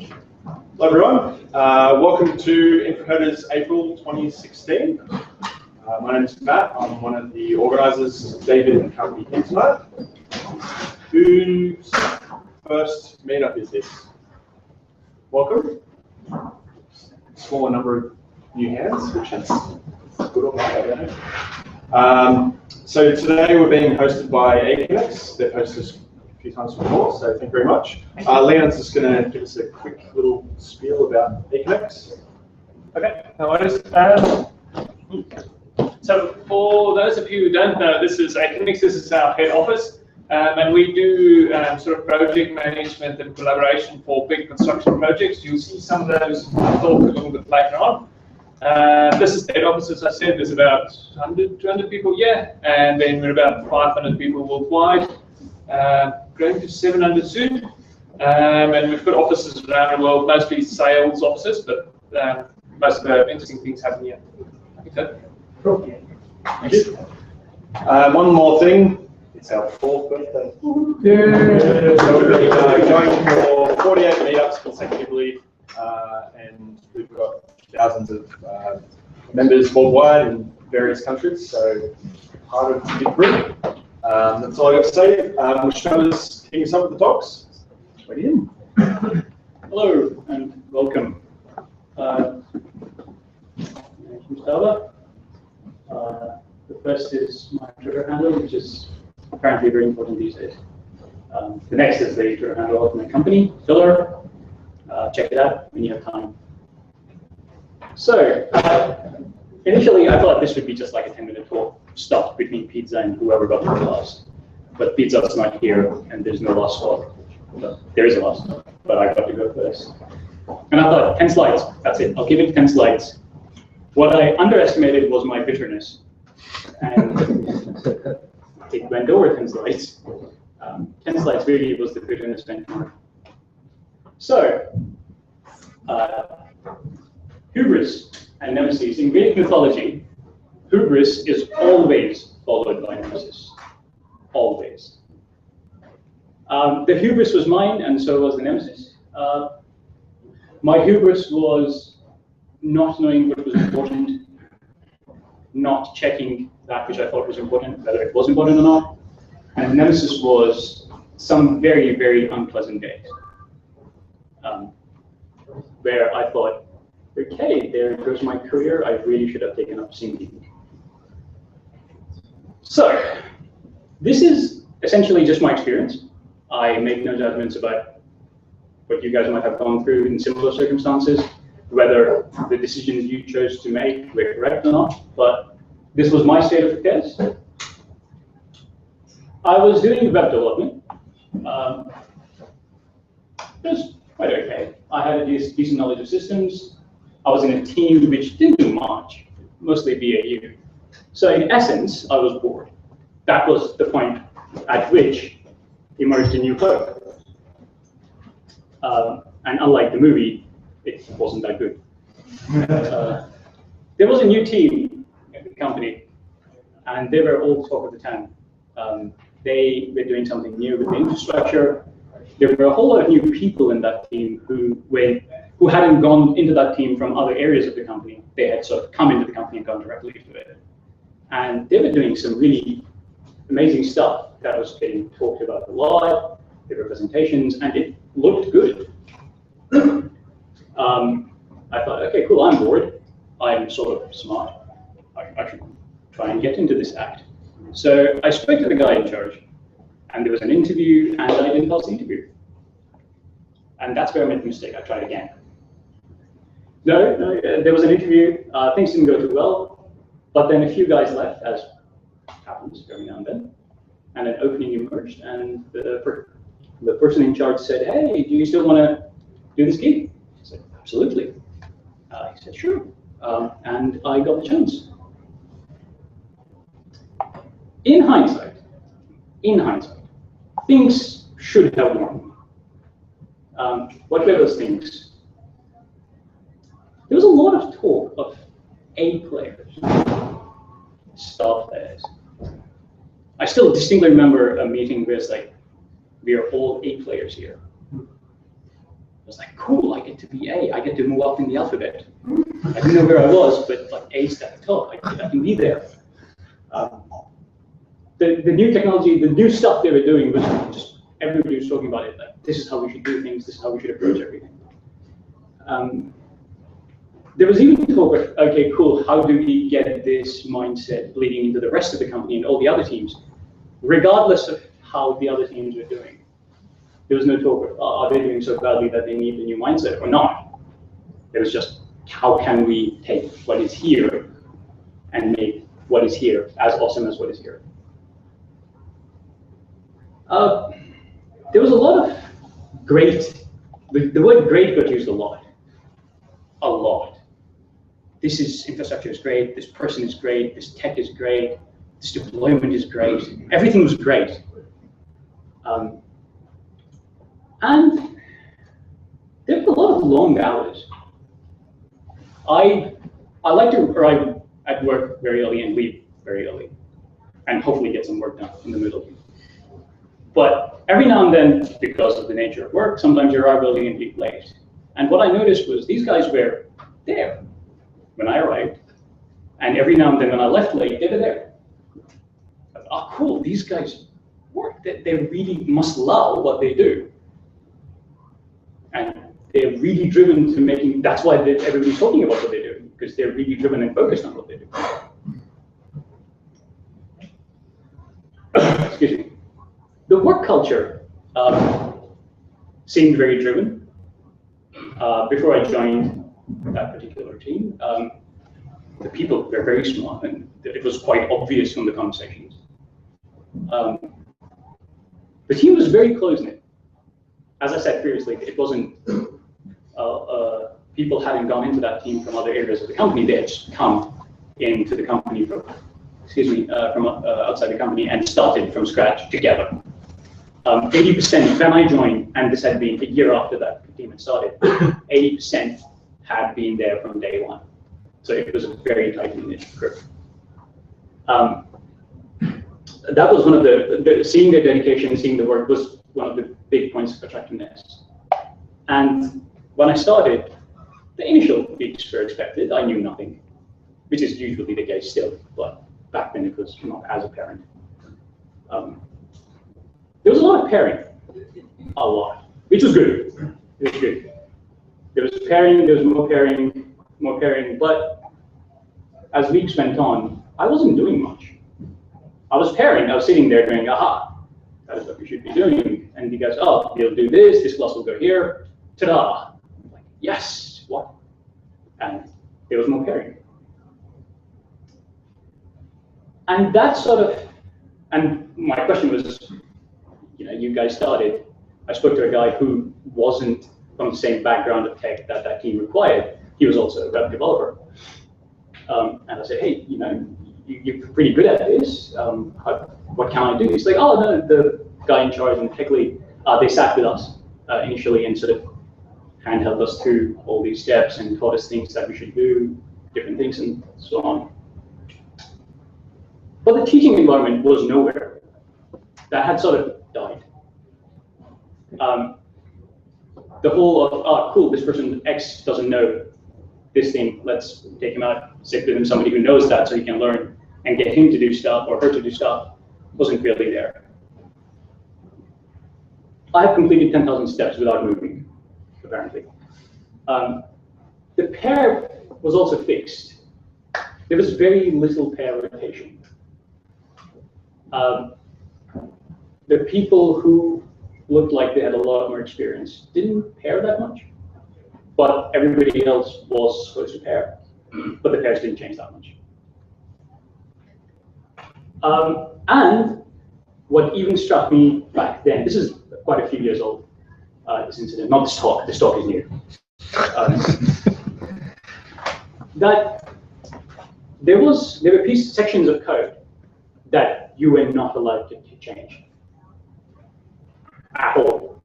Hello everyone, welcome to Infracoders April 2016. My name is Matt, I'm one of the organisers. David and company here tonight. Whose first meetup is this? Welcome. Small number of new hands, which is good or bad, I don't know. So today we're being hosted by Econex. They've hosted us a few times before, so thank you very much. Leon's just going to give us a quick little spiel about Econex. Okay, no worries. So for those of you who don't know, this is Econex. This is our head office, and we do sort of project management and collaboration for big construction projects. You'll see some of those talk a little bit later on. This is the head office, as I said. There's about 100, 200 people here, and then we're about 500 people worldwide. Growing to 700 soon, and we've got offices around the world, mostly sales offices, but most of the interesting things happen here. Okay. Cool. Thank you. One more thing, it's our 4th birthday. Yeah. So we've been going for 48 meetups consecutively, and we've got thousands of members worldwide in various countries, so part of the big group. That's all I got to say. Shano's kicking us up with the talks. Ready in. Hello and welcome. Mustafa. The first is my Twitter handle, which is apparently very important these days. The next is the Twitter handle of my company, Filler. Check it out when you have time. So, initially I thought this would be just like a 10-minute talk stopped between Pizza and whoever got there last. But Pizza's not here and there's no last spot. Well, there is a last spot, but I got to go first. And I thought, 10 slides, that's it. I'll give it 10 slides. What I underestimated was my bitterness. And it went over 10 slides. 10 slides really was the bitterness benchmark. So, hubris and nemesis. In Greek mythology, hubris is always followed by nemesis. Always. The hubris was mine, and so was the nemesis. My hubris was not knowing what was important, not checking that which I thought was important, whether it was important or not. And the nemesis was some very, very unpleasant days, where I thought, okay, there goes my career. I really should have taken up singing. So, this is essentially just my experience. I make no judgments about what you guys might have gone through in similar circumstances, whether the decisions you chose to make were correct or not, but this was my state of affairs. I was doing web development. It was quite okay. I had a decent knowledge of systems. I was in a team which didn't do much, mostly BAU. So in essence, I was bored. That was the point at which emerged a new code. And unlike the movie, it wasn't that good. There was a new team at the company, and they were all talk of the town. They were doing something new with the infrastructure. There were a whole lot of new people in that team who hadn't gone into that team from other areas of the company. They had sort of come into the company and gone directly to it. And they were doing some really amazing stuff that was getting talked about a lot. There were presentations, and it looked good. I thought, okay, cool, I'm bored. I'm sort of smart. I should try and get into this act. So I spoke to the guy in charge, and there was an interview, and I didn't pass the interview. And that's where I made the mistake. I tried again. No, there was an interview. Things didn't go too well, but then a few guys left, as happens every now and then, and an opening emerged, and the person in charge said, hey, do you still want to do this gig? I said, absolutely. He said, sure. And I got the chance. In hindsight, things should have gone. What were those things? There was a lot of talk of A players, star players. I still distinctly remember a meeting where it's like, we are all A players here. was like, cool, I get to be A, I get to move up in the alphabet. I didn't know where I was, but like A's at the top, I can be there. The new technology, the new stuff they were doing was just, everybody was talking about it, like, this is how we should do things, this is how we should approach everything. There was even talk of, okay, cool, how do we get this mindset bleeding into the rest of the company and all the other teams, regardless of how the other teams were doing. There was no talk of, are they doing so badly that they need the new mindset or not? It was just, how can we take what is here and make what is here as awesome as what is here? There was a lot of great, the word great got used a lot. A lot. This infrastructure is great, this person is great, this tech is great, this deployment is great, everything was great. And there were a lot of long hours. I like to arrive at work very early and leave very early, and hopefully get some work done in the middle. But every now and then, because of the nature of work, sometimes you arrive early and leave late. And what I noticed was these guys were there when I arrived, and every now and then when I left late, they were there. Oh, cool, these guys work. They really must love what they do. And they're really driven to making, that's why everybody's talking about what they do, because they're really driven and focused on what they do. Excuse me. The work culture seemed very driven. Before I joined that particular team, the people were very smart, and it was quite obvious from the conversations. The team was very close-knit. As I said previously, it wasn't people hadn't gone into that team from other areas of the company. They had just come into the company from outside the company and started from scratch together. 80%, when I joined, and this had been a year after that team had started, 80% had been there from day one. So it was a very tightly knit group. That was one of seeing their dedication, seeing the work was one of the big points of attractiveness. And when I started, the initial weeks were expected. I knew nothing, which is usually the case still, but back then it was not as apparent. There was a lot of pairing, a lot, which was good. It was good. There was pairing, there was more pairing, but as weeks went on, I wasn't doing much. I was pairing, I was sitting there going, aha, that is what we should be doing. And you guys, oh, we'll do this class will go here, ta-da. I'm like, yes, what? And there was more pairing. And that sort of, and my question was, you guys started, I spoke to a guy who wasn't from the same background of tech that team required. He was also a web developer. And I said, hey, you're pretty good at this. What can I do? He's like, oh, no, the guy in charge and the tech lead, they sat with us initially and sort of handheld us through all these steps and taught us things that we should do, different things and so on. But the teaching environment was nowhere. That had sort of died. The whole of, oh, cool, this person X doesn't know this thing, let's take him out, sit with him, somebody who knows that so he can learn and get him to do stuff or her to do stuff, wasn't really there. I have completed 10,000 steps without moving, apparently. The pair was also fixed. There was very little pair rotation. The people who looked like they had a lot more experience didn't pair that much, but everybody else was supposed to pair, but the pairs didn't change that much. And what even struck me back then, this is quite a few years old, this incident, not this talk is new, that there were sections of code that you were not allowed to change at all.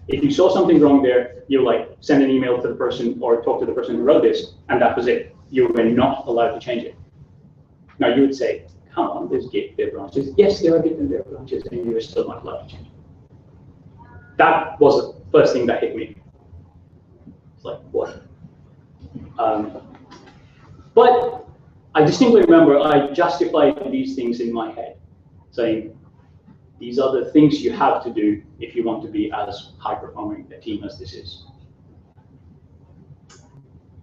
If you saw something wrong there, you send an email to the person or talk to the person who wrote this, and that was it. You were not allowed to change it. Now you would say, come on, there's Git, there are branches. Yes, there are Git and there are branches, and you are still not allowed to change it. That was the first thing that hit me. It's like, what? But I distinctly remember I justified these things in my head, saying, these are the things you have to do if you want to be as high-performing a team as this is.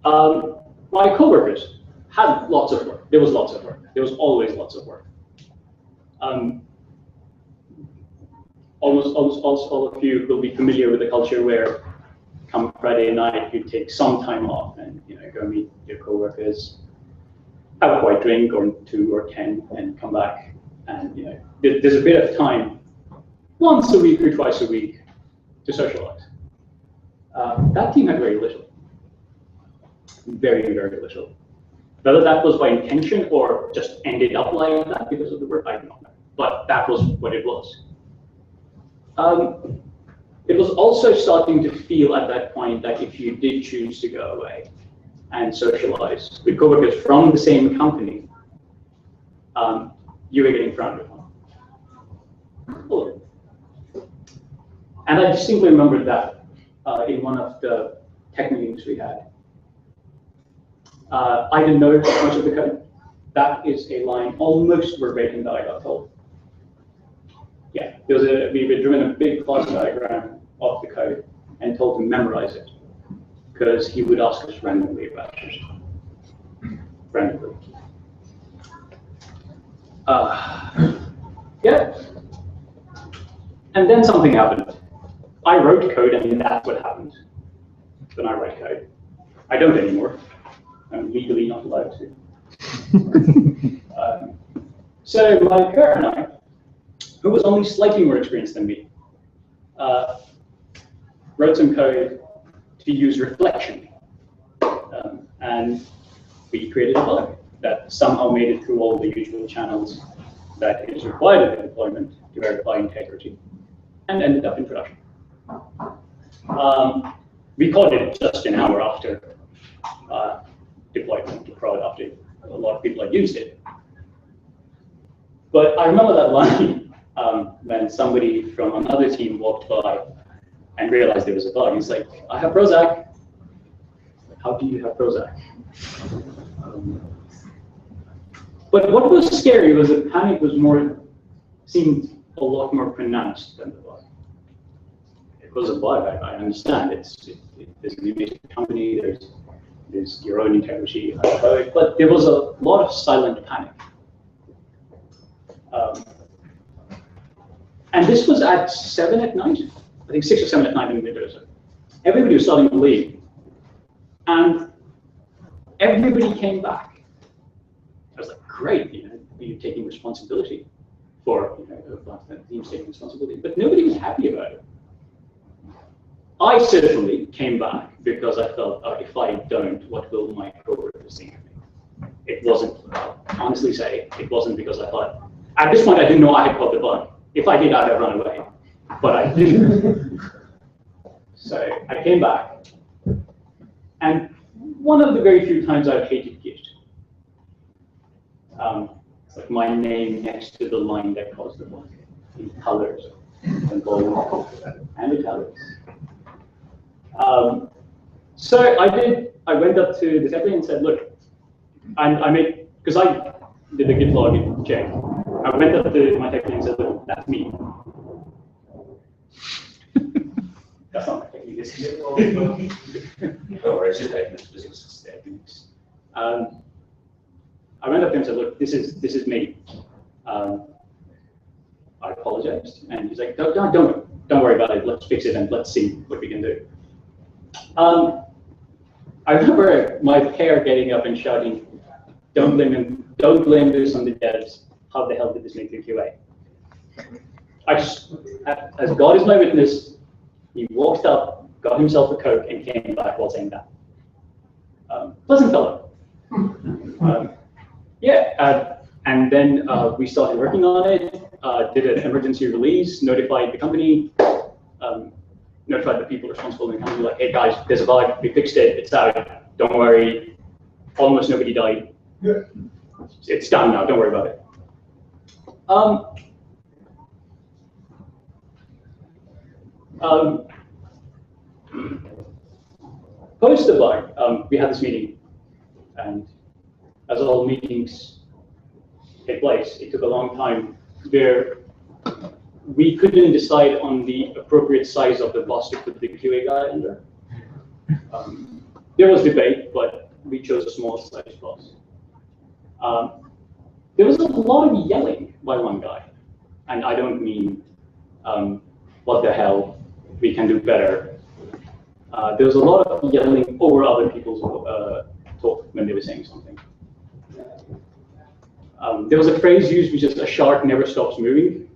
My coworkers had lots of work. There was lots of work. There was always lots of work. Almost all of you will be familiar with the culture where come Friday night you take some time off and go meet your coworkers, have a quiet drink or 2 or 10, and come back. And there's a bit of time once a week or twice a week to socialize. That team had very little. Very, very little. Whether that was by intention or just ended up like that because of the work, I don't know. But that was what it was. It was also starting to feel at that point that if you did choose to go away and socialize with coworkers from the same company, you were getting frowned upon. And I distinctly remember that in one of the tech meetings we had. I didn't know much of the code. That is a line almost verbatim that I got told. Yeah, we were doing a big class diagram of the code and told to memorize it because he would ask us randomly about it. Randomly. Yeah. And then something happened. I wrote code, and that's what happened when I write code. I don't anymore. I'm legally not allowed to. So my pair and I, who was only slightly more experienced than me, wrote some code to use reflection. And we created a bug that somehow made it through all the usual channels that is required of deployment to verify integrity, and ended up in production. We caught it just an hour after deployment to prod, after a lot of people had used it. But I remember that line when somebody from another team walked by and realized there was a bug. He's like, I have Prozac. How do you have Prozac? But what was scary was that panic seemed a lot more pronounced than the bug. It was a bug, I understand. There's an image of the company, there's your own integrity, but there was a lot of silent panic. And this was at 7 at night, I think 6 or 7 at night in the middle. Everybody was starting to leave, and everybody came back. I was like, great, you're taking responsibility for the team's taking responsibility, but nobody was happy about it. I certainly came back because I felt, if I don't, what will my coworkers think of me? It wasn't, honestly say, it wasn't because I thought, at this point I didn't know I had caught the bug. If I did, I'd have run away, but I didn't. So I came back, and one of the very few times I've hated Git. It's like my name next to the line that caused the bug, in colors, and bold, and italics. So I went up to the tech lead and said, look, because I did a git log check. I went up to my tech lead and said, look, that's me. That's not my tech lead, is it? No worries, just like this business techniques. I went up to him and said, look, this is me. I apologized. And he's like, don't worry about it. Let's fix it and let's see what we can do. I remember my pair getting up and shouting, don't blame this on the devs. How the hell did this make the QA? As God is my witness, he walked up, got himself a Coke, and came back while saying that. Pleasant fellow. And then we started working on it, did an emergency release, notified the company, notified the people responsible in the company, like, hey guys, there's a bug, we fixed it, it's out, don't worry, almost nobody died. Yeah. It's done now, don't worry about it. Post the bug, we had this meeting, and as all meetings take place, it took a long time where we couldn't decide on the appropriate size of the bus to put the QA guy under. There was debate, but we chose a small size bus. There was a lot of yelling by one guy, and I don't mean, what the hell, we can do better. There was a lot of yelling over other people's talk when they were saying something. There was a phrase used which is a shark never stops moving,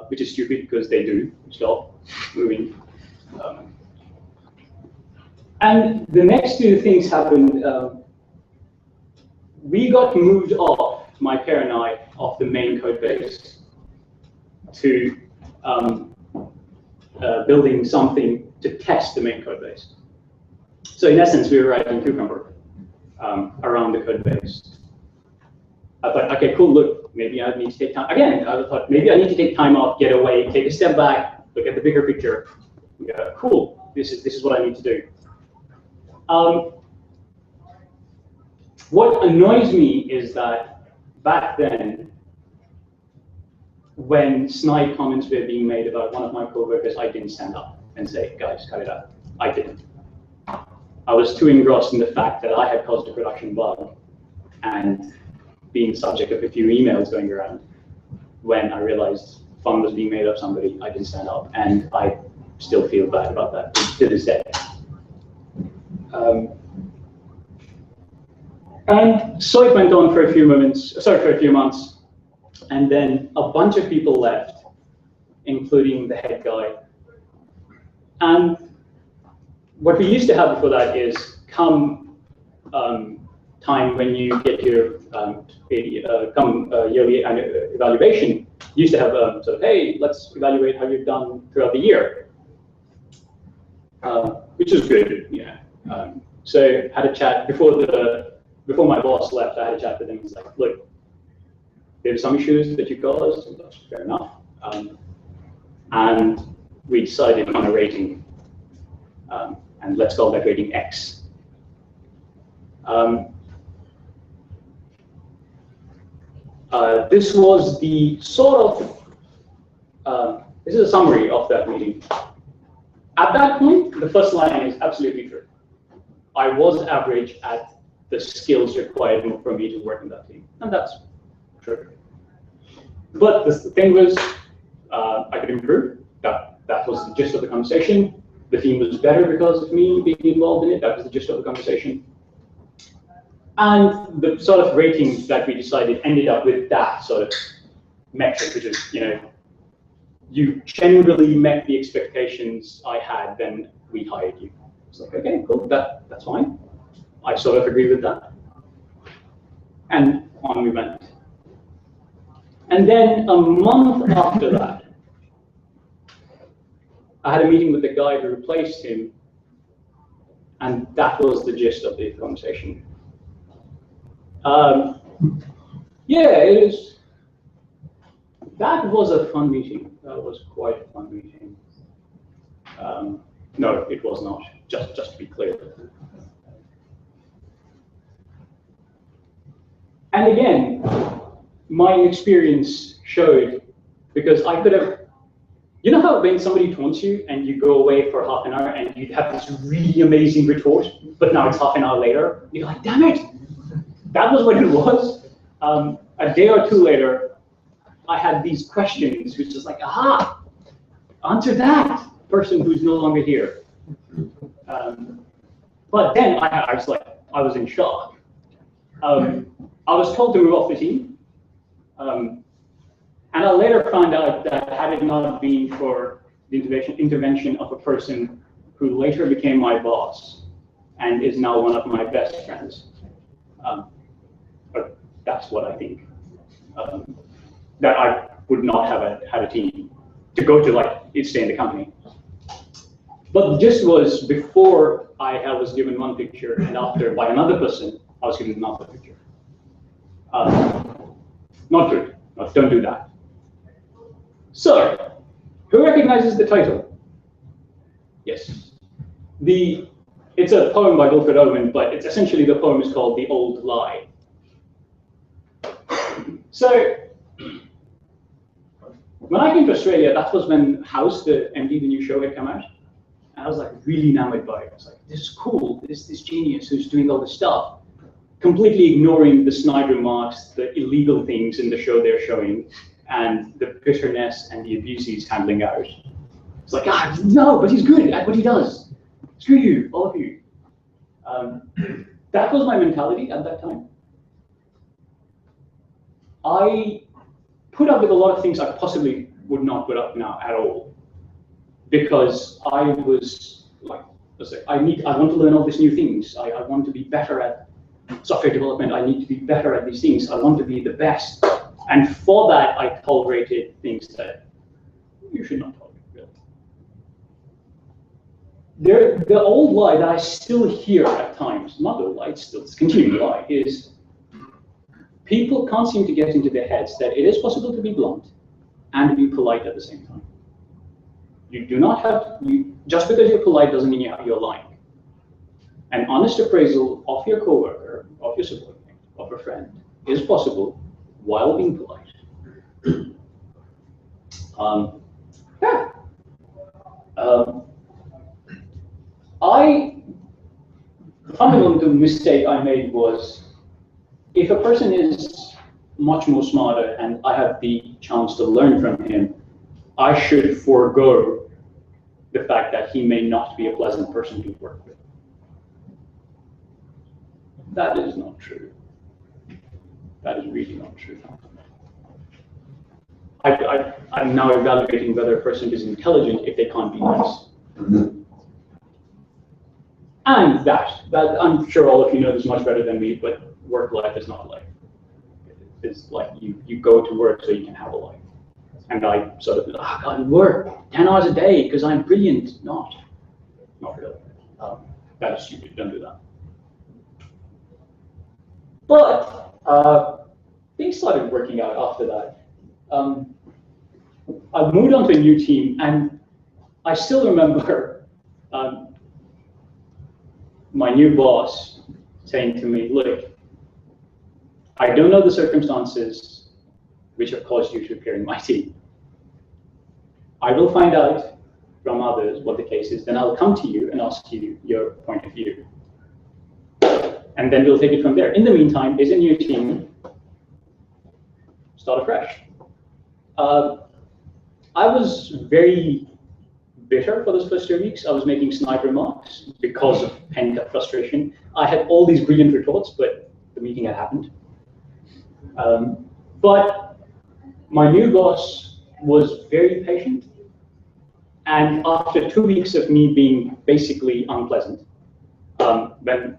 which is stupid because they do stop moving. And the next two things happened. We got moved off, my pair and I, off the main code base to building something to test the main code base. So in essence, we were writing Cucumber around the code base. I thought, okay, cool, look, maybe I need to take time. Again, I thought, maybe I need to take time off, get away, take a step back, look at the bigger picture. Yeah, cool, this is what I need to do. What annoys me is that back then, when snide comments were being made about one of my coworkers, I didn't stand up and say, guys, cut it out. I didn't. I was too engrossed in the fact that I had caused a production bug and being subject of a few emails going around. When I realized fun was being made of somebody, I didn't stand up, and I still feel bad about that to this day. And so it went on for a few months, and then a bunch of people left, including the head guy. And what we used to have before that is come time when you get your yearly evaluation, you used to have sort of, hey, let's evaluate how you've done throughout the year, which was good, yeah. So had a chat before my boss left. I had a chat with him. He's like, look, there's some issues that you caused, and that's fair enough. And we decided on a rating, and let's call that rating X. This was the sort of, this is a summary of that meeting. At that point, the first line is absolutely true. I was average at the skills required for me to work in that team, and that's true. But the thing was, I could improve. That was the gist of the conversation. The team was better because of me being involved in it. That was the gist of the conversation. And the sort of rating that we decided ended up with that sort of metric, which is, you generally met the expectations I had, then we hired you. It's like, okay, cool, that's fine. I sort of agree with that. And on we went. And then a month after that, I had a meeting with the guy who replaced him, and that was the gist of the conversation. Yeah, that was a fun meeting. That was quite a fun meeting. No, it was not, just to be clear. And again, my experience showed, because I could have, you know how when somebody taunts you and you go away for half an hour and you have this really amazing retort, but now it's half an hour later, you're like, damn it, that was what it was. A day or two later, I had these questions, which is like, aha, answer that, person who's no longer here. But then I was like, I was in shock. I was told to move off the team. And I later found out that had it not been for the intervention of a person who later became my boss and is now one of my best friends. But that's what I think. That I would not have had a team to go to, like, stay in the company. But the gist was, before I was given one picture, and after by another person, I was given another picture. Not good. No, don't do that. So, who recognizes the title? Yes. The It's a poem by Wilfred Owen, but it's essentially the poem is called The Old Lie. So when I came to Australia, that was when House, the MD, the new show, had come out. And I was like really enamored by it. I was like, this is cool. This genius who's doing all this stuff, completely ignoring the snide remarks, the illegal things in the show they're showing, and the bitterness and the abuse he's handling out. It's like, no, but he's good at what he does. Screw you, all of you. That was my mentality at that time. I put up with a lot of things I possibly would not put up now at all, because I was like, I want to learn all these new things. I want to be better at software development. I need to be better at these things. I want to be the best. And for that, I tolerated things that you should not tolerate, really. The old lie that I still hear at times, not the lie, it's a continuing lie, is people can't seem to get into their heads that it is possible to be blunt and to be polite at the same time. You do not have, just because you're polite doesn't mean you're lying. An honest appraisal of your coworker, of your subordinate, of a friend is possible while being polite. The fundamental mistake I made was, if a person is much more smarter and I have the chance to learn from him, I should forego the fact that he may not be a pleasant person to work with. That is not true. That is really not true. I'm now evaluating whether a person is intelligent if they can't be nice. And that I'm sure all of you know this much better than me, but work life is not life. It's like you go to work so you can have a life. And I sort of, I gotta work 10 hours a day because I'm brilliant. Not really. That is stupid, don't do that. But things started working out after that. I moved on to a new team, and I still remember my new boss saying to me, look, I don't know the circumstances which have caused you to appear in my team. I will find out from others what the case is, then I'll come to you and ask you your point of view. And then we'll take it from there. In the meantime, is a new team, start afresh. I was very bitter for those first 2 weeks. I was making snide remarks because of pent-up frustration. I had all these brilliant retorts, but the meeting had happened. But my new boss was very patient. And after 2 weeks of me being basically unpleasant, when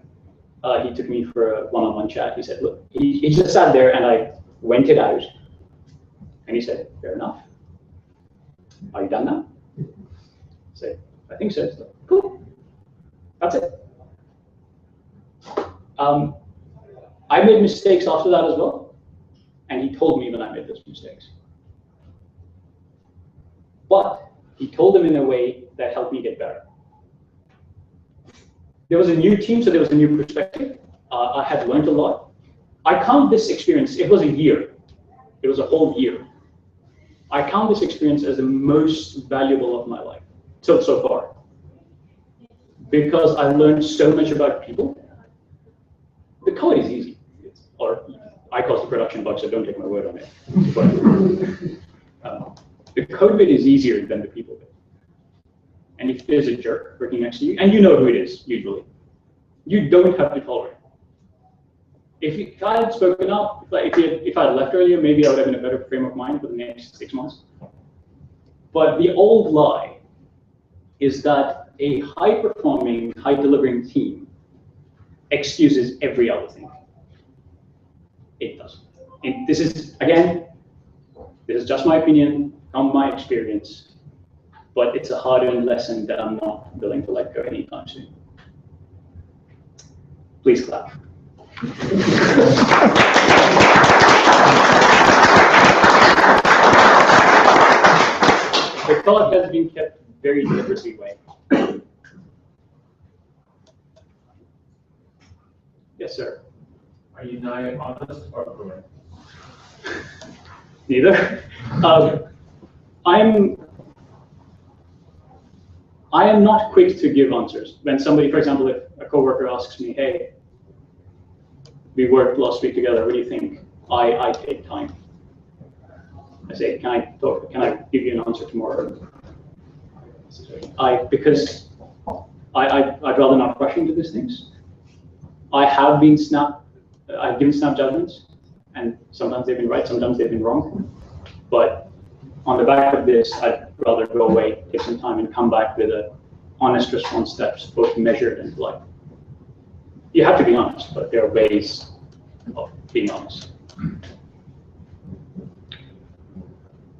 he took me for a one-on-one chat, he said, look, he just sat there and I went it out. And he said, fair enough. Are you done now? I said, I think so. So cool. That's it. I made mistakes after that as well. And he told me when I made those mistakes. But he told them in a way that helped me get better. There was a new team, so there was a new perspective. I had learned a lot. I count this experience, it was a year. It was a whole year. I count this experience as the most valuable of my life so far. Because I learned so much about people. The code is easy. Or I cause the production bug, so don't take my word on it. But, the code bit is easier than the people bit. And if there's a jerk working next to you, and you know who it is, usually, you don't have to tolerate. If I had spoken up, if I had left earlier, maybe I would have been a better frame of mind for the next 6 months. But the old lie is that a high-performing, high-delivering team excuses every other thing. It doesn't. And this is, again, this is just my opinion, from my experience, but it's a hard-earned lesson that I'm not willing to let go anytime soon. Please clap. The thought has been kept very deliberately away. Yes, sir. Are you now honest or correct? Neither. I am not quick to give answers. When somebody, for example, if a coworker asks me, "Hey, we worked last week together. What do you think?" I take time. I say, "Can I talk? Can I give you an answer tomorrow?" Because I'd rather not rush into these things. I've given snap judgments, and sometimes they've been right, sometimes they've been wrong. But on the back of this, I'd rather go away, take some time, and come back with an honest response that's both measured and polite. You have to be honest, but there are ways of being honest.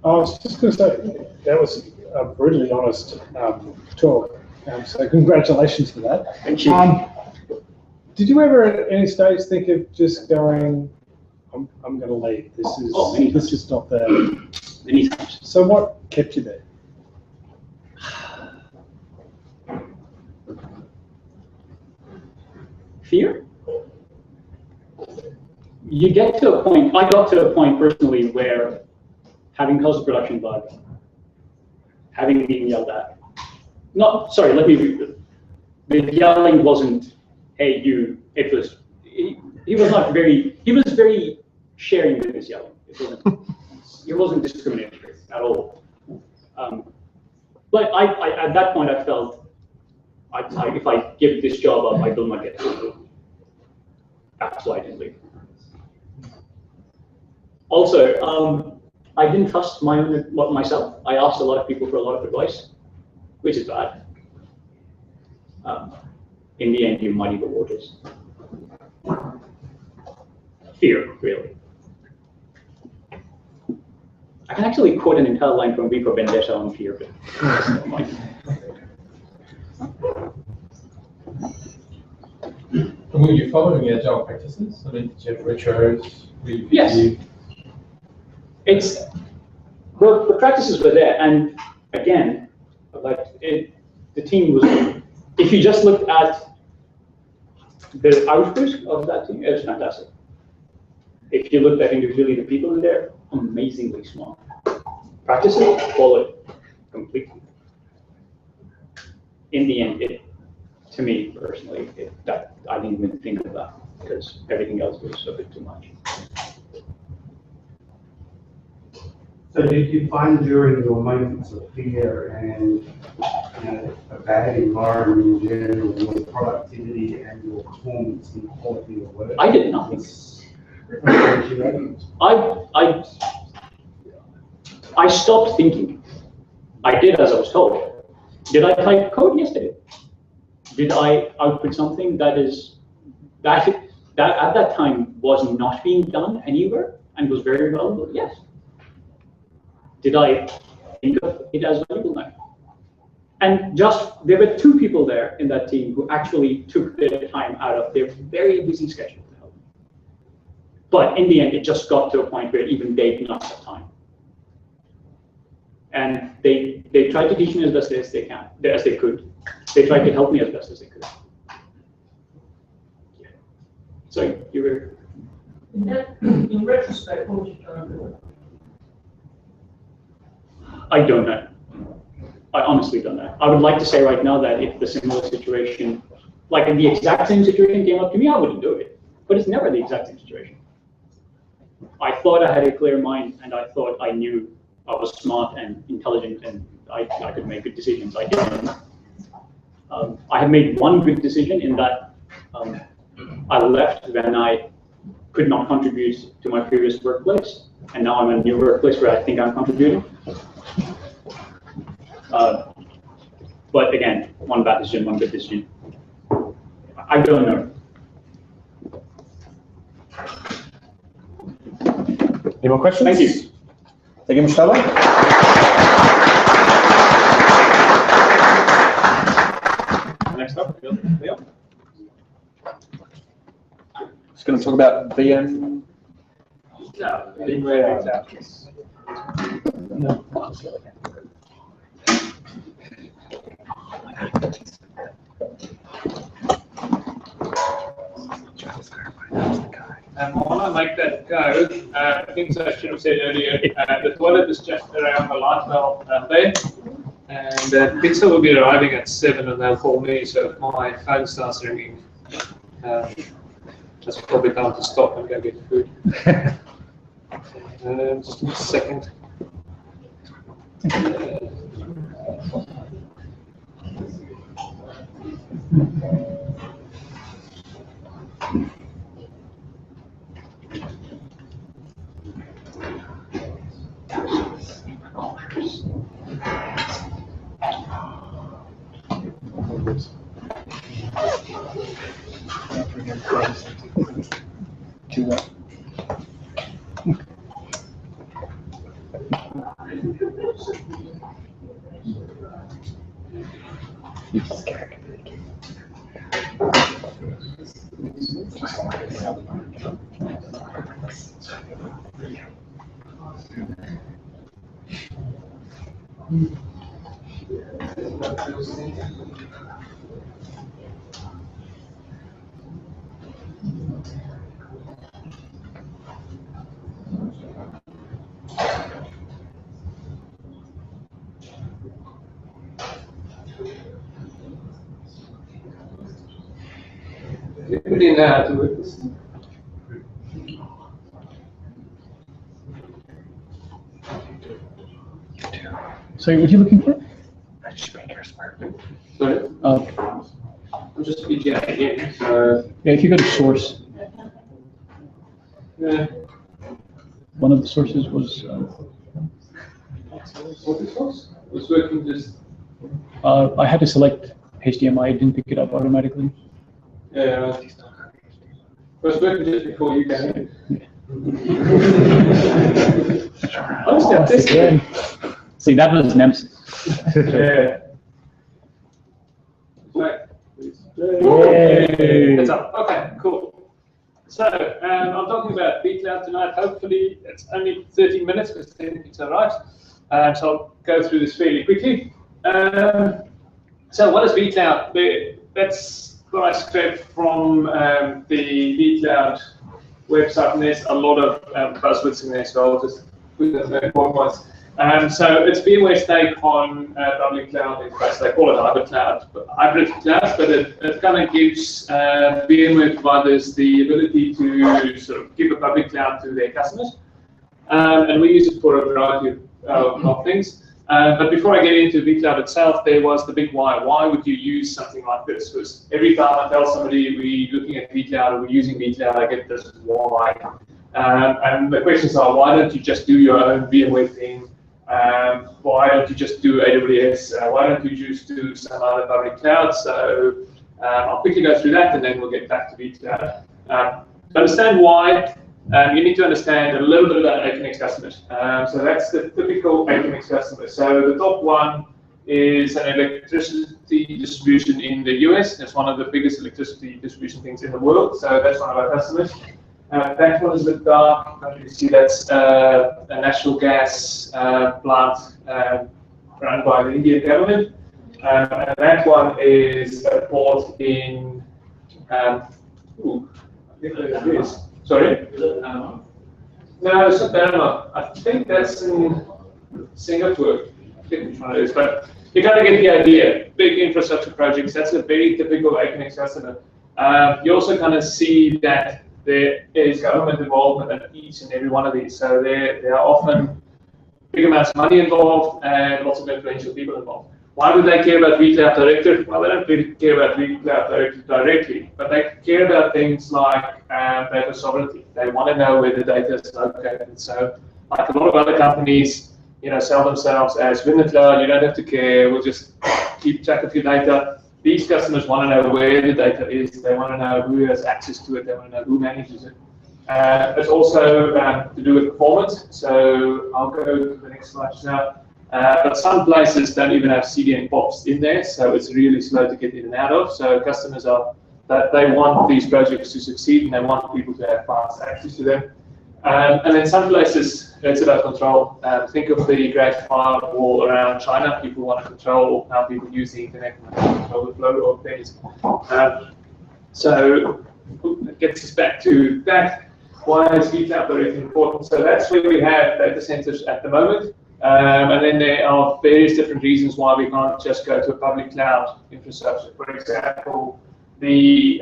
I was just going to say, that was a brutally honest talk. So congratulations for that. Thank you. Did you ever at any stage think of just going, I'm going to leave. This is not there. Many times. So what kept you there? Fear? You get to a point, I got to a point personally where having caused a production bug, having been yelled at, the yelling wasn't, "Hey, you," he was very sharing with his yelling. It wasn't discriminatory at all. But at that point I felt, if I give this job up, I will not get it. That's why I didn't leave. Also, I didn't trust myself. I asked a lot of people for a lot of advice, which is bad. In the end, you muddy the waters. Fear, really. I can actually quote an entire line from V for Vendetta on fear, but never mind. And were you following agile practices? I mean, did you have retros? Yes. The practices were there, and again, the team was. If you just looked at the output of that team, it was fantastic. If you looked at individually the people in there, amazingly small. Practices followed completely. In the end, to me personally, I didn't even think of that because everything else was a bit too much. So did you find during your moments of fear and a bad environment in general, your productivity and your performance and quality of work? I did nothing. I stopped thinking. I did as I was told. Did I type code? Yes, I did. Did I output something that at that time was not being done anywhere and was very valuable? Yes. Did I think of it as valuable? No. And there were 2 people there in that team who actually took their time out of their very busy schedule to help me. But in the end, it just got to a point where even they did not have time. And they tried to teach me as best as they could. They tried to help me as best as they could. So you were. In retrospect, what would you try and do? I don't know. I honestly don't know. I would like to say right now that if the similar situation, like if the exact same situation came up to me, I wouldn't do it. But it's never the exact same situation. I thought I had a clear mind, and I thought I knew I was smart and intelligent, and I could make good decisions. I didn't. I have made one good decision in that I left when I could not contribute to my previous workplace, and now I'm in a new workplace where I think I'm contributing. But again, one bad decision, one good decision. I don't know. Any more questions? Thank you. Thank you, Mustafa. Next up, Leo. Just going to talk about VM. No, while I make that go, things I should have said earlier, the toilet is just around the light bulb there. And pizza will be arriving at 7 and they'll call me, so if my phone starts ringing, that's probably time to stop and go get food. Just a second. Everybody know how to work this. Sorry, what are you looking for? Sorry? I'm just VGA again. Yeah, if you go to source, Yeah. one of the sources was, What this was? It was working just. I had to select HDMI, it didn't pick it up automatically. Yeah. It was working just before you came in. Honestly, I'm testing. See, that was Nemesis. Yeah. Right. Yay. That's up. Okay, cool. So, I'm talking about vCloud tonight. Hopefully, it's only 30 minutes, because 10 minutes are right. So I'll go through this fairly quickly. So what is vCloud? That's what I scraped from the vCloud website, and there's a lot of buzzwords in there, so I'll just put the important ones. So it's VMware's take on public cloud infrastructure. They call it hybrid cloud, but it kind of gives VMware providers the ability to sort of give a public cloud to their customers. And we use it for a variety of things. But before I get into vCloud itself, there was the big why. Why would you use something like this? Because every time I tell somebody we're looking at vCloud or we're using vCloud, I get this why. And the questions are, why don't you just do your own VMware thing? Why don't you just do AWS? Why don't you just do some other public cloud? So I'll quickly go through that and then we'll get back to vCloud. To understand why, you need to understand a little bit about Equinix customers. So that's the typical Equinix customer. So the top one is an electricity distribution in the US. It's one of the biggest electricity distribution things in the world. So that's one of our customers. That one is the dark. You can see that's a natural gas plant run by the Indian government. And that one is a port in, I think it is. Sorry? No, it's not Panama. I think that's in Singapore. I think which one it is, but you kind of get the idea. Big infrastructure projects, that's a very typical Equinix customer. You also kind of see that there is government involvement in each and every one of these. So there are often big amounts of money involved and lots of influential people involved. Why would they care about vCloud Director? Well, they don't really care about vCloud Director directly, but they care about things like data sovereignty. They want to know where the data is located. So, like a lot of other companies, sell themselves as win the cloud. You don't have to care. We'll just keep track of your data. These customers want to know where the data is. They want to know who has access to it. They want to know who manages it. It's also to do with performance. So I'll go to the next slide now. But some places don't even have CDN POPs in there, so it's really slow to get in and out of. So customers they want these projects to succeed, and they want people to have fast access to them. And then some places, it's about control. Think of the Great Firewall around China. People want to control how people use the internet and control the flow of things. So it gets us back to that. Why is vCloud very important? So that's where we have data centers at the moment. And then there are various different reasons why we can't just go to a public cloud infrastructure. For example, the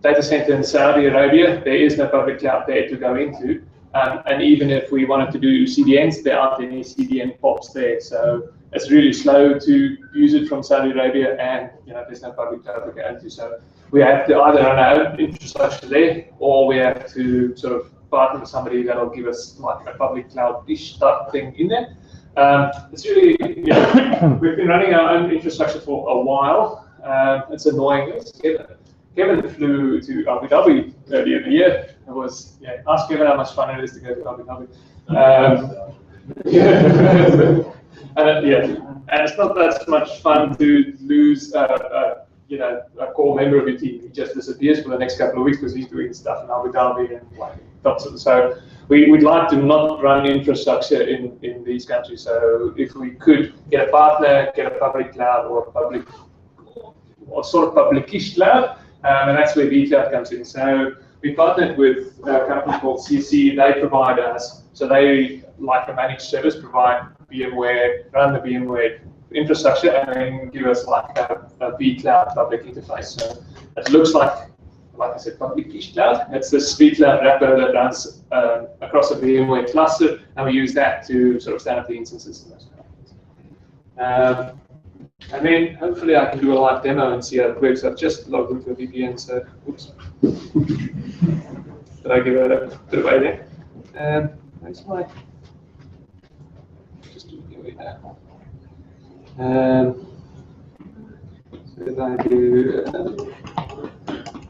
data center in Saudi Arabia, there is no public cloud there to go into. And even if we wanted to do CDNs, there aren't any CDN POPs there. So it's really slow to use it from Saudi Arabia, and there's no public cloud to go into. So we have to either run our own infrastructure there, or we have to sort of partner with somebody that'll give us like a public cloud-ish type thing in there. It's really, we've been running our own infrastructure for a while. It's annoying. Kevin flew to Abu Dhabi earlier in the year. It was, ask Kevin how much fun it is to go to Abu Dhabi. And it's not that much fun to lose a core member of your team. He just disappears for the next couple of weeks because he's doing stuff in Abu Dhabi and so we'd like to not run infrastructure in these countries. So if we could get a partner, get a public cloud or sort of public-ish cloud, and that's where vCloud comes in. So we partnered with a company called CC. They provide us, so they, like a managed service, provide VMware, run the VMware infrastructure, and then give us like a vCloud public interface. So it looks like I said, public-ish cloud. It's this vCloud wrapper that runs across a VMware cluster, and we use that to sort of stand up the instances and those kind of things. And then hopefully I can do a live demo and see how it works. I've just logged into a VPN, so oops. Did I give it a bit away there? Thanks, Mike. Just do it away now. So did I do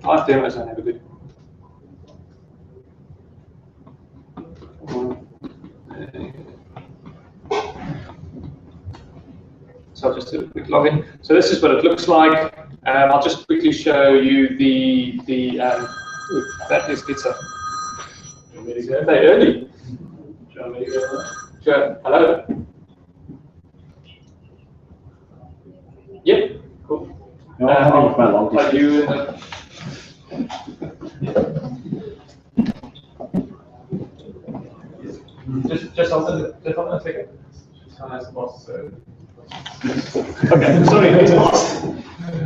live demos? I never do. So I'll just do a quick login. So this is what it looks like. I'll just quickly show you that is pizza. Very early. Sure. Hello. Yep. Cool. Are you? Just hold on a second. Okay, sorry, he's lost.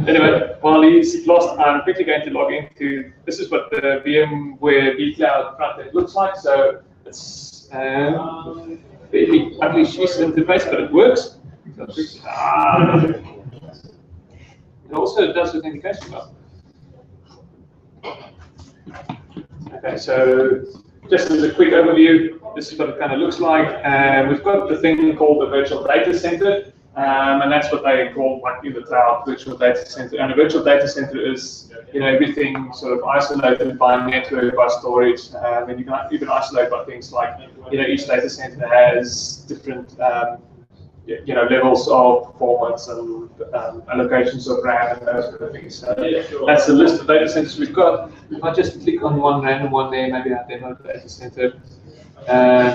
Anyway, while he's lost, I'm quickly going to log into. This is what the VMware vCloud front end looks like. So it's fairly ugly interface, but it works. It also does authentication well. Okay, so just as a quick overview, this is what it kind of looks like. We've got the thing called the virtual data center. And that's what they call, like in the cloud, virtual data center. And a virtual data center is, everything sort of isolated by network, by storage, and you can even isolate by things like, each data center has different, levels of performance and allocations of RAM and those kind of things. So that's the list of data centers we've got. If I just click on one random one there, maybe I demo the data center.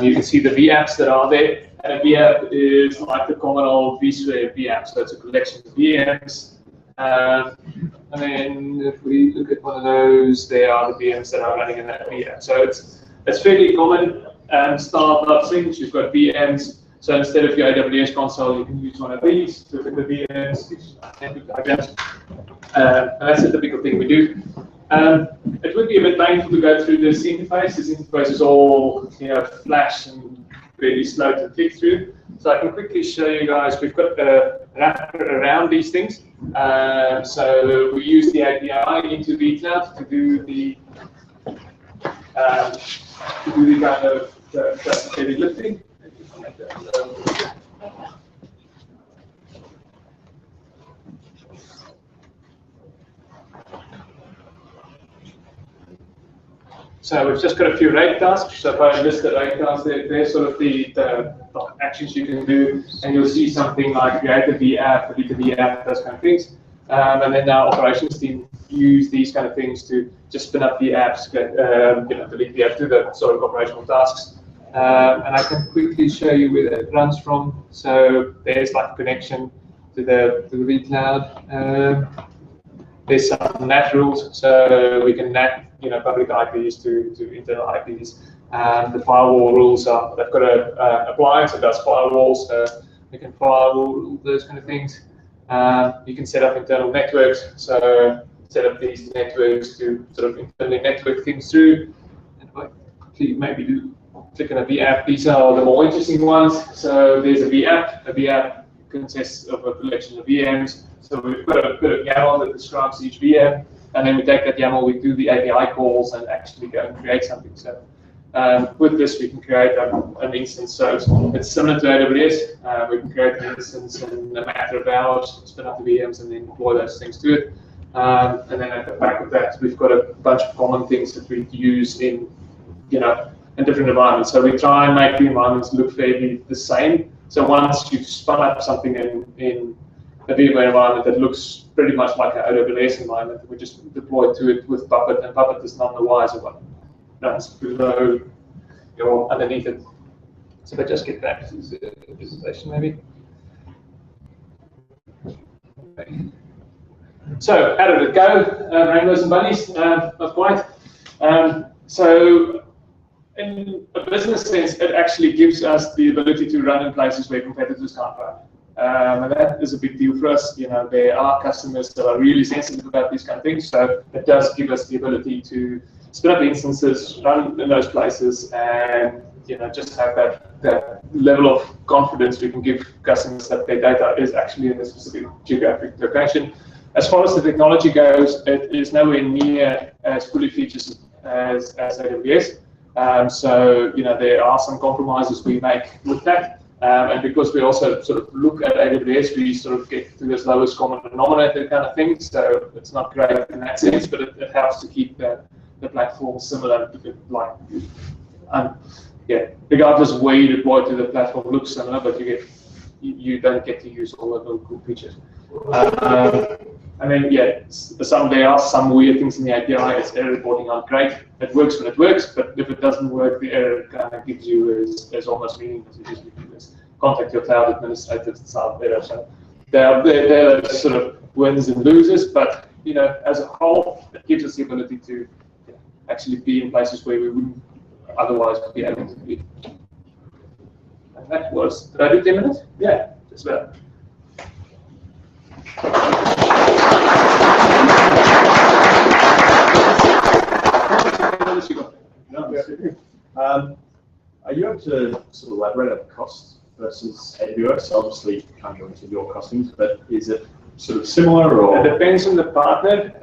You can see the VApps that are there. And a VApp is like the common old vSphere VApp, so it's a collection of VMs. And then if we look at one of those, there are the VMs that are running in that VApp. So it's fairly common startup things. You've got VMs. So instead of your AWS console, you can use one of these to look at the VMs, and that's a typical thing we do. It would be a bit painful to go through this interface. This interface is all Flash and really slow to click through. So I can quickly show you guys. We've got a wrapper around these things. So we use the API into vCloud to do the kind of heavy lifting. So we've just got a few rate tasks. So if I list the rate tasks, they're sort of the actions you can do, and you'll see something like create a VApp, delete a VApp, those kind of things. And then our operations team use these kind of things to just spin up the apps, delete the apps, do the sort of operational tasks. And I can quickly show you where that runs from. So there's like a connection to the vCloud. There's some NAT rules, so we can NAT public IPs to internal IPs. And the firewall rules are, they've got an appliance that does firewalls, so you can firewall those kind of things. You can set up internal networks, so set up these networks to sort of internally network things through. And if I maybe click on a vApp, these are the more interesting ones. So there's a vApp. A vApp consists of a collection of VMs. So we've got a bit of YAML that describes each VM, and then we take that YAML, we do the API calls, and actually go and create something. So with this, we can create an instance. So it's similar to AWS. We can create an instance in a matter of hours, spin up the VMs, and then deploy those things to it. And then at the back of that, we've got a bunch of common things that we use in different environments. So we try and make the environments look fairly the same. So once you've spun up something in a VMware environment that looks pretty much like an AWS environment, we just deploy to it with Puppet, and Puppet is none the wiser what runs below or underneath it. So if I just get back to the presentation, maybe. Okay. So how did it go? Rainbows and bunnies? Not quite. So in a business sense, it actually gives us the ability to run in places where competitors can't run. And that is a big deal for us. There are customers that are really sensitive about these kind of things, so it does give us the ability to spin up instances, run in those places, and just have that level of confidence we can give customers that their data is actually in a specific geographic location. As far as the technology goes, it is nowhere near as fully featured as AWS. So there are some compromises we make with that. And because we also sort of look at AWS, we sort of get to this lowest common denominator kind of thing. So it's not great in that sense, but it helps to keep the platform similar. Regardless of where you deploy to, the platform looks similar, but you don't get to use all of the cool features. And then there are some weird things in the API. It's error reporting aren't great. It works when it works, but if it doesn't work, the error kind of gives you is almost meaningless. You just do this. Contact your cloud administrator to solve error. So there are sort of wins and losers, but as a whole, it gives us the ability to actually be in places where we wouldn't otherwise be able to be. And that was, did I do 10 minutes? Yeah, just about. Are you able to sort of elaborate on costs versus AWS? Obviously, you can't go into your costings, but is it sort of similar, or? It depends on the partner.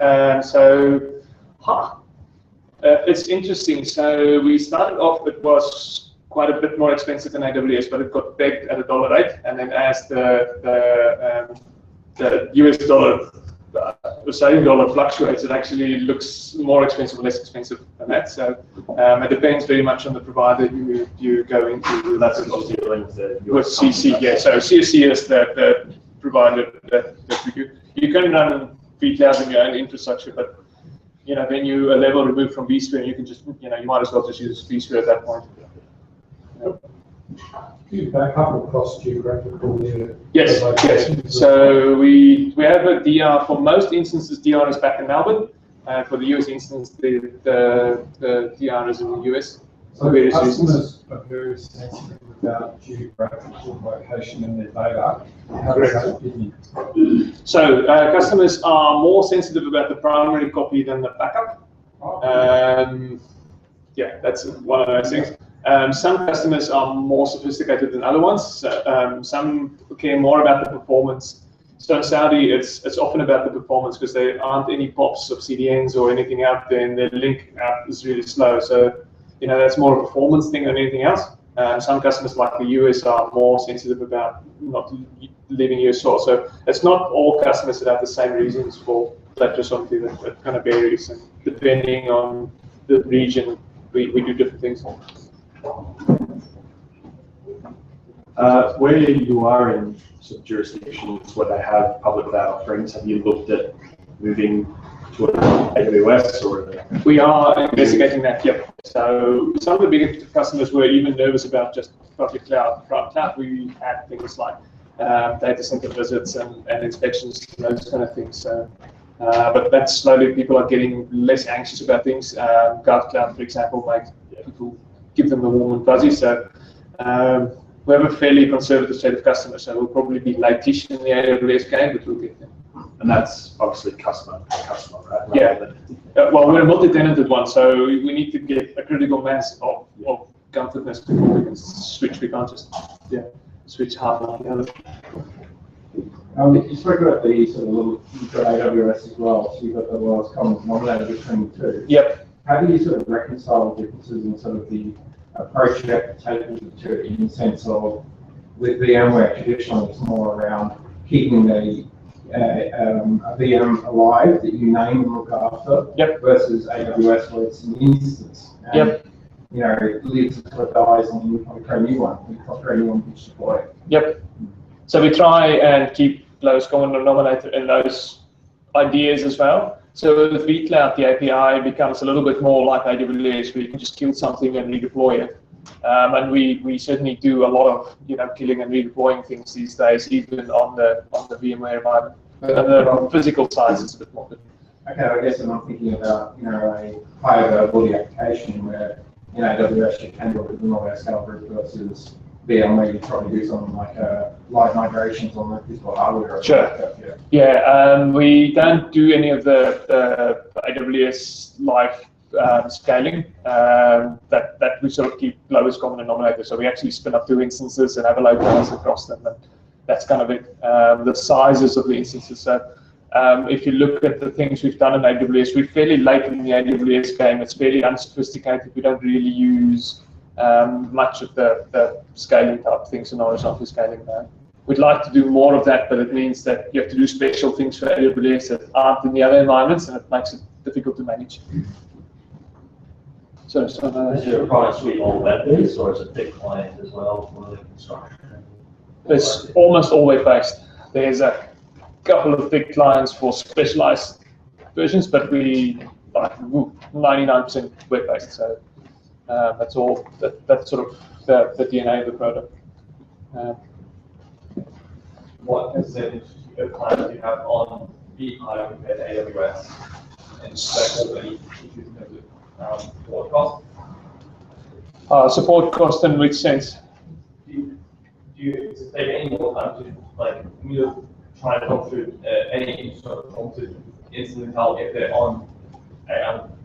It's interesting. So we started off, it was quite a bit more expensive than AWS, but it got pegged at $1.08, and then as the US dollar, the Australian dollar fluctuates, it actually looks more expensive or less expensive than that. So it depends very much on the provider you go into. That's what you're dealing with CC, yeah. So CSC is the provider that we do. You can run vCloud in your own infrastructure, but then you're a level removed from vSphere, and you can just, you might as well just use vSphere at that point. Do you back up across geographical Yes. So we have a DR for most instances. DR is back in Melbourne. For the US instance, the DR is in the US. So customers are very sensitive about geographical location in their data. How does that fit in? So customers are more sensitive about the primary copy than the backup. That's one of those things. Some customers are more sophisticated than other ones. Some care more about the performance. So in Saudi, it's often about the performance because there aren't any pops of CDNs or anything out there, and the link out is really slow. So that's more a performance thing than anything else. Some customers like the US are more sensitive about not leaving US source. So it's not all customers that have the same reasons for that. Just something that kind of varies, and depending on the region, we do different things. Where you are in some jurisdictions where they have public cloud offerings, have you looked at moving to AWS or? We are investigating that, yep. So some of the bigger customers were even nervous about just public cloud. Private cloud, we had things like data center visits and inspections, those kind of things. So But then slowly people are getting less anxious about things. GovCloud, for example, makes people give them the warm and fuzzy. So we have a fairly conservative set of customers, so we'll probably be late-ish in the AWS game, but we'll get there. And that's obviously customer, right? Yeah. Well, we're a multi-tenanted one, so we need to get a critical mass of comfortness before we can switch. We can't just switch half and the other. You spoke about the sort of little AWS as well, so you've got the lowest common denominator between the two. Yep. How do you sort of reconcile differences in sort of the approach you have to take with the two, in the sense of, with VMware traditionally it's more around keeping a VM alive that you name and look after, versus AWS where it's an instance. And, you know, it lives until it dies and you probably create a new one. You probably create a new one which deploy it. Yep. So we try and keep lowest common denominator in those ideas as well. So with vCloud, the API becomes a little bit more like AWS, where you can just kill something and redeploy it. And we certainly do a lot of killing and redeploying things these days, even on the VMware environment. And the physical side is a bit more different. Okay, I guess I'm thinking about a high availability application where AWS you can do it with an scale group versus VMware you probably do something like live migrations on the physical hardware. Sure. We don't do any of the AWS live scaling. That we sort of keep lowest common denominator. So we actually spin up 2 instances and have a load balance across them, and that's kind of it. The sizes of the instances. So if you look at the things we've done in AWS, we're fairly late in the AWS game. It's fairly unsophisticated. We don't really use much of the scaling type things in horizontal scaling now. We'd like to do more of that, but it means that you have to do special things for AWS that aren't in the other environments, and it makes it difficult to manage. So is your product suite all web-based, or is it big client as well for the construction? It's almost all web-based. There's a couple of big clients for specialized versions, but we like 99% web-based. So that's all. That's sort of the DNA of the product. What percentage of clients you have on vCloud compared to AWS, and secondly, issues in terms of support cost? Support cost in which sense? Do you take any more time to, like, when you're trying to talk through any sort of alternative incident help if they're on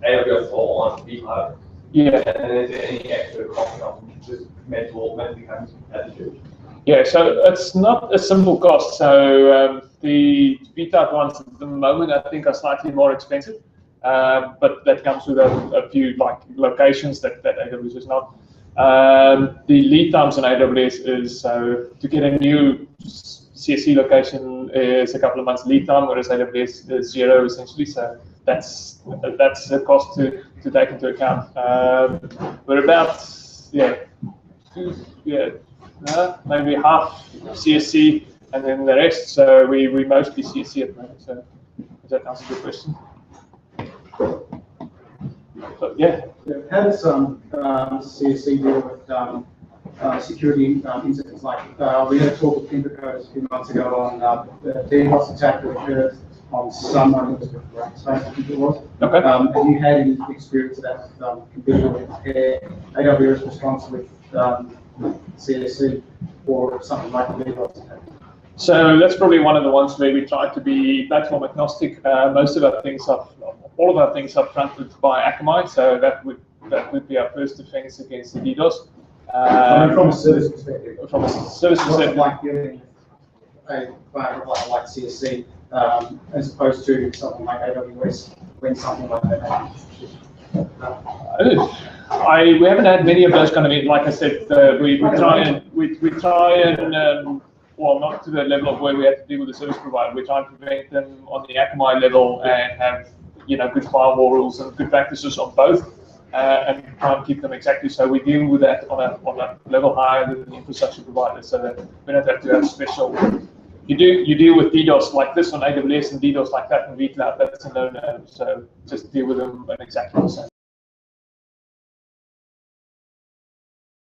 AWS or on vCloud? Yeah. And is there any extra cost just mentally having to do? Yeah, so it's not a simple cost. So the vCloud ones at the moment I think are slightly more expensive, but that comes with a few locations that AWS is not. The lead times on AWS is to get a new CSC location is a couple of months lead time, whereas AWS is 0 essentially. So that's a cost to take into account. We're about maybe half CSC and then the rest. So we mostly CSC at the moment. So does that answer your question? So, yeah. How does CSC deal with security incidents? Like we had a talk with Infracoders a few months ago on the DDoS attack that occurred on someone who was with Rackspace, I think it was. Okay. Have you had any experience of that? Compare AWS response with CSC or something like the DDoS attack? So that's probably one of the ones where we try to be platform agnostic. Most of our things are, all of our things are fronted by Akamai, so that would be our first defense against the DDoS. From a service perspective. From a service perspective. Like giving a cloud provider like CSC as opposed to something like AWS when something like that happens. We haven't had many of those kind of, like I said, we try and well, not to the level of where we have to deal with the service provider. We try and prevent them on the Akamai level and have good firewall rules and good practices on both, and try and keep them exactly so. We deal with that on a level higher than the infrastructure provider, so that we don't have to have special. You deal with DDoS like this on AWS and DDoS like that on vCloud. That's a no-no. So just deal with them exactly the same.